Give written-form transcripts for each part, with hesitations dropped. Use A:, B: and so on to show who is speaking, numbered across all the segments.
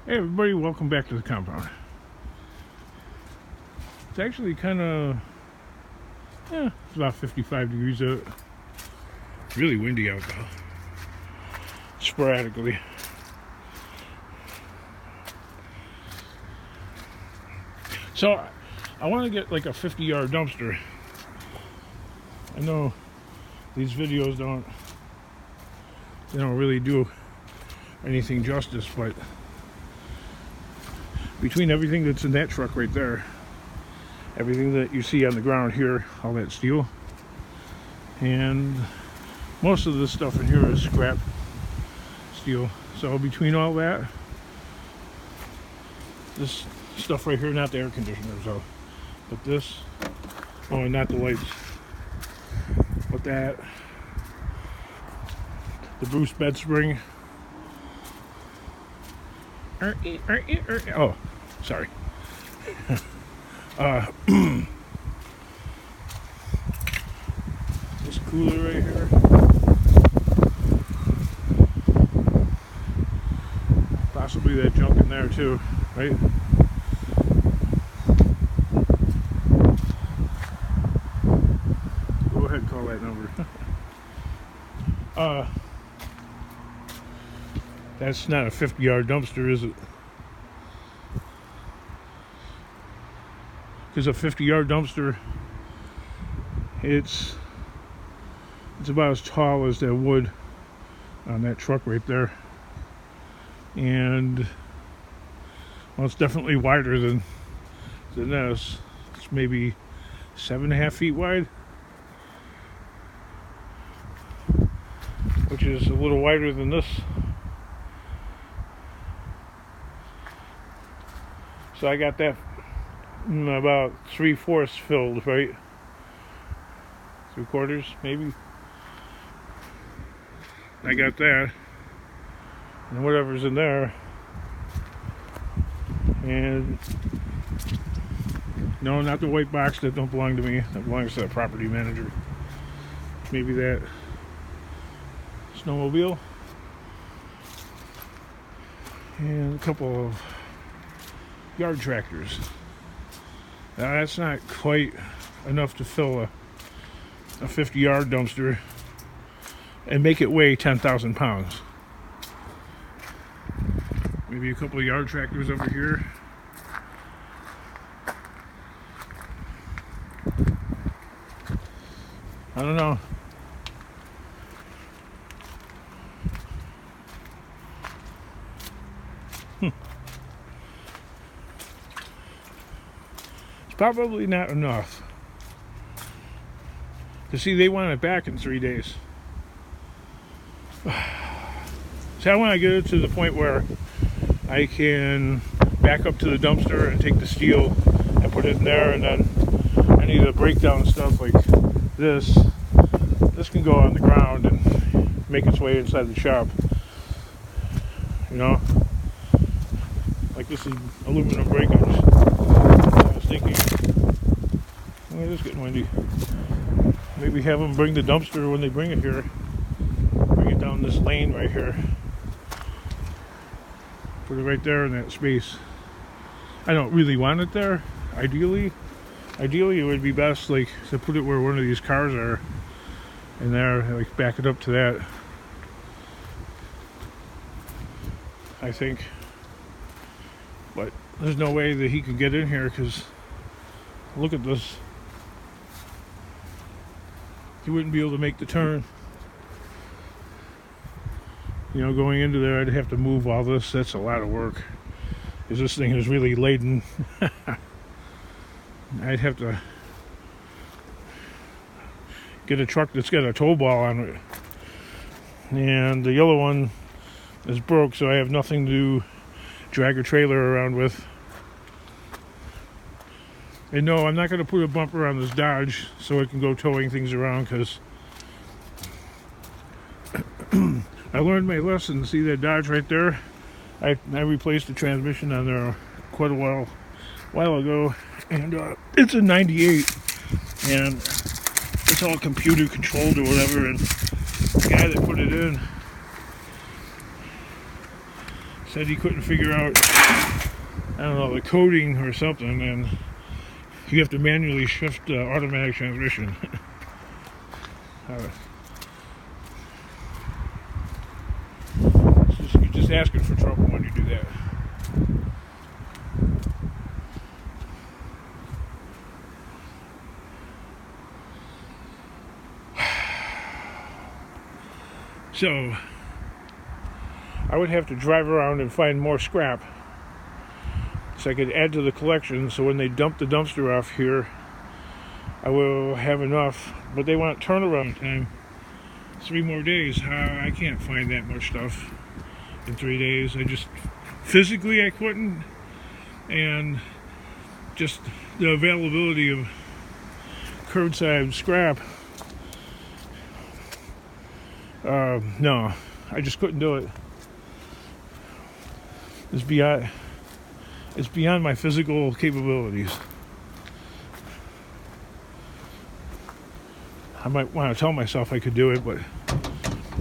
A: Hey everybody, welcome back to the compound. It's actually kind of, it's about 55 degrees out. It's really windy out though, sporadically. So I want to get like a 50-yard dumpster. I know these videos don't really do anything justice, but between everything that's in that truck right there, everything that you see on the ground here, all that steel, and most of this stuff in here is scrap steel. So between all that, this stuff right here, not the air conditioner, so, but this, oh, and not the lights, but that, the Bruce bed spring. Oh, sorry. This cooler right here. Possibly that junk in there too, right? Go ahead, call that number. That's not a 50-yard dumpster, is it? Because a 50-yard dumpster, it's about as tall as that wood on that truck right there, and well, it's definitely wider than this. It's maybe 7.5 feet wide, which is a little wider than this. So I got that about 3/4 filled, right? 3/4 maybe. I got that, and whatever's in there, and no, not the white box. That don't belong to me. That belongs to the property manager. Maybe that snowmobile, and a couple of yard tractors. Now that's not quite enough to fill a 50-yard dumpster and make it weigh 10,000 pounds. Maybe a couple of yard tractors over here. I don't know. Probably not enough. You see, they want it back in 3 days. So I want to get it to the point where I can back up to the dumpster and take the steel and put it in there, and then any of the breakdown stuff like this can go on the ground and make its way inside the shop. You know, like this is aluminum breakage. Thinking, oh, it is getting windy. Maybe have them bring the dumpster when they bring it here. Bring it down this lane right here. Put it right there in that space. I don't really want it there. Ideally it would be best like to put it where one of these cars are, and there, like back it up to that. I think, but there's no way that he could get in here because look at this. He wouldn't be able to make the turn. You know, going into there, I'd have to move all this. That's a lot of work because this thing is really laden. I'd have to get a truck that's got a tow ball on it. And the yellow one is broke, so I have nothing to drag a trailer around with. And no, I'm not going to put a bumper on this Dodge so it can go towing things around, because I learned my lesson. See that Dodge right there? I replaced the transmission on there quite a while ago, and it's a 98, and it's all computer controlled or whatever, and the guy that put it in said he couldn't figure out, I don't know, the coding or something, and you have to manually shift automatic transmission. You're just asking for trouble when you do that. So I would have to drive around and find more scrap so I could add to the collection, so when they dump the dumpster off here I will have enough. But they want turnaround time 3 more days. I can't find that much stuff in 3 days. I just physically I couldn't, and just the availability of curbside scrap, no, I just couldn't do it. It's beyond my physical capabilities. I might want to tell myself I could do it, but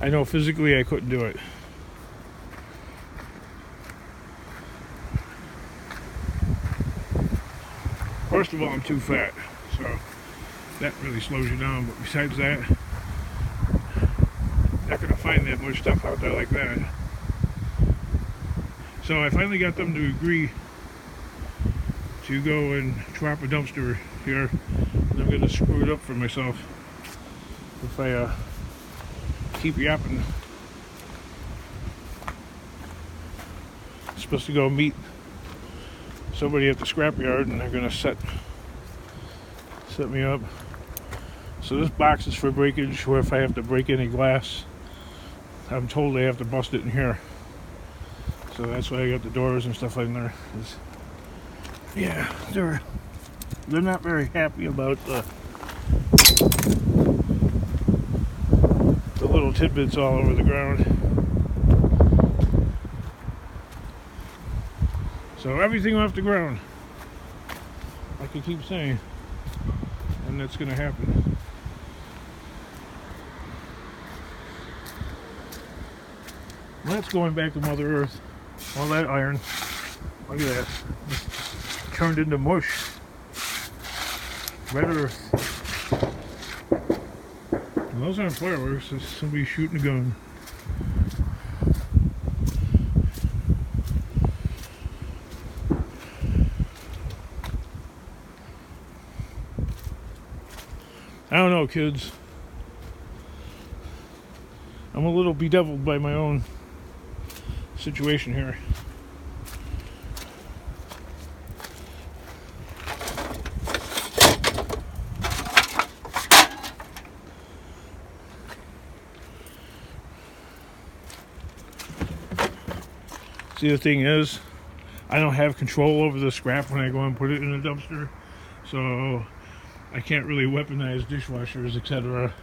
A: I know physically I couldn't do it. First of all, I'm too fat, so that really slows you down. But besides that, I'm not going to find that much stuff out there like that. So I finally got them to agree to go and drop a dumpster here, and I'm going to screw it up for myself if I keep yapping. I'm supposed to go meet somebody at the scrapyard, and they're going to set me up. So this box is for breakage, where if I have to break any glass, I'm told they have to bust it in here. So that's why I got the doors and stuff in there. Yeah, they're not very happy about the little tidbits all over the ground. So everything off the ground, like I keep saying, and that's going to happen. Well, that's going back to Mother Earth. All that iron, look at that, turned into mush. Red Earth. And those aren't fireworks, it's somebody shooting a gun. I don't know, kids. I'm a little bedeviled by my own situation here. See, the thing is, I don't have control over the scrap when I go and put it in the dumpster, so I can't really weaponize dishwashers, etc.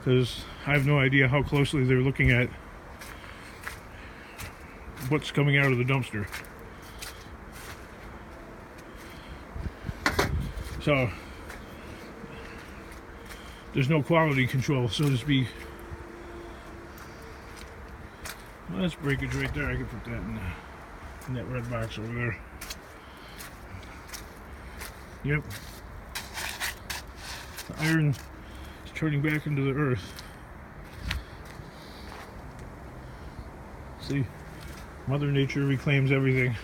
A: because I have no idea how closely they're looking at what's coming out of the dumpster. So there's no quality control, so to speak. Well, that's breakage right there. I can put that in that red box over there. Yep. The iron is turning back into the earth. See, Mother Nature reclaims everything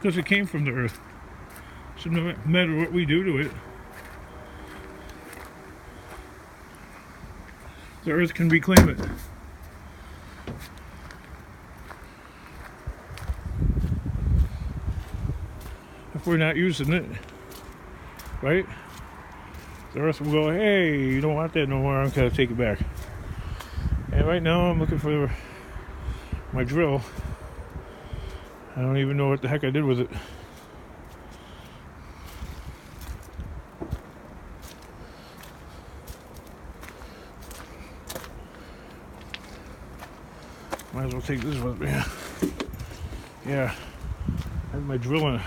A: because it came from the earth. So no matter what we do to it, the earth can reclaim it. If we're not using it, right? The earth will go, hey, you don't want that no more, I'm gonna take it back. And right now I'm looking for my drill. I don't even know what the heck I did with it. Might as well take this with me. Yeah, I have my drill in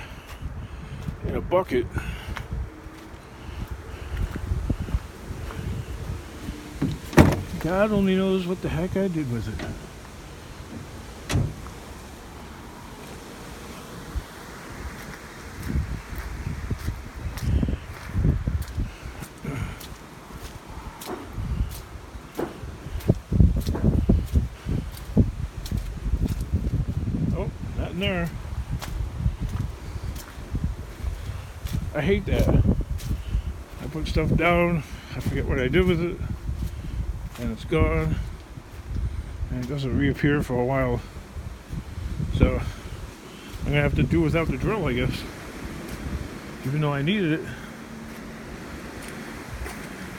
A: a bucket. God only knows what the heck I did with it. Oh, not in there. I hate that. I put stuff down, I forget what I did with it, and it's gone, and it doesn't reappear for a while. So I'm gonna have to do without the drill, I guess. Even though I needed it,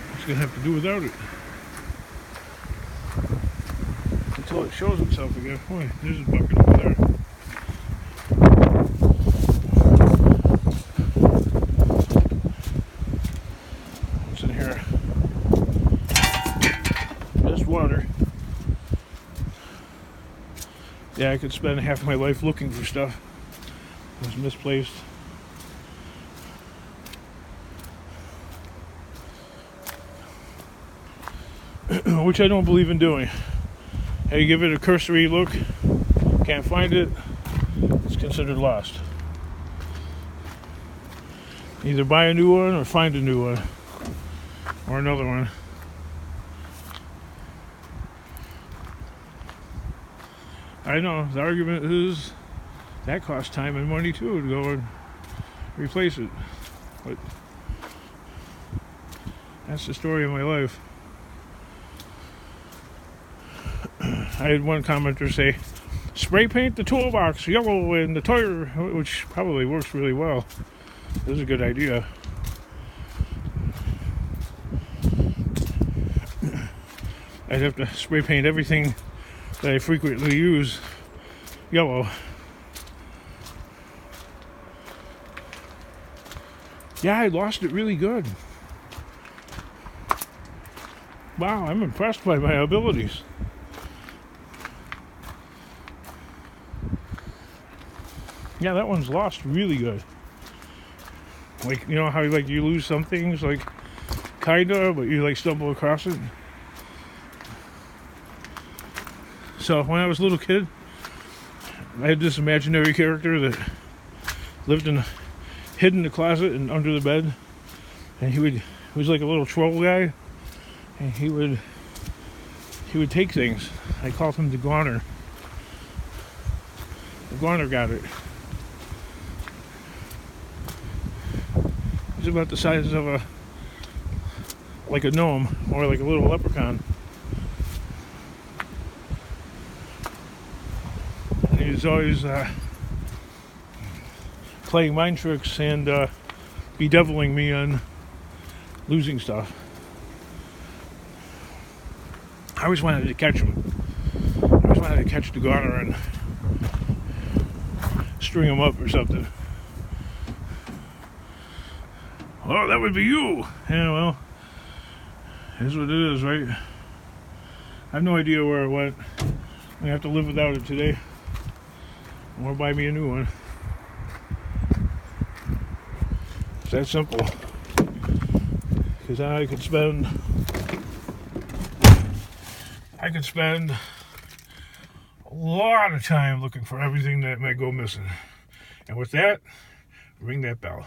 A: I'm just gonna have to do without it until it shows itself again. Boy, there's a bucket over there. What's in here? Just water. Yeah, I could spend half my life looking for stuff that was misplaced. Which I don't believe in doing. Hey, give it a cursory look, can't find it, it's considered lost. Either buy a new one or find a new one. Or another one. I know, the argument is that costs time and money too to go and replace it. But that's the story of my life. I had one commenter say, spray paint the toolbox yellow and the tire, which probably works really well. This is a good idea. I'd have to spray paint everything that I frequently use yellow. Yeah, I lost it really good. Wow, I'm impressed by my abilities. Yeah, that one's lost really good. Like, you know how you lose some things, like, kinda, but you stumble across it. So when I was a little kid, I had this imaginary character that lived hid in the closet and under the bed, and he was like a little troll guy, and he would take things. I called him the Goner. The Goner got it. He's about the size of a gnome or like a little leprechaun. And he's always playing mind tricks and bedeviling me on losing stuff. I always wanted to catch him. I always wanted to catch the Goner and string him up or something. Oh, that would be you. Yeah, well, here's what it is, right? I have no idea where it went. I'm gonna have to live without it today, or buy me a new one. It's that simple. Because I could spend a lot of time looking for everything that might go missing. And with that, ring that bell.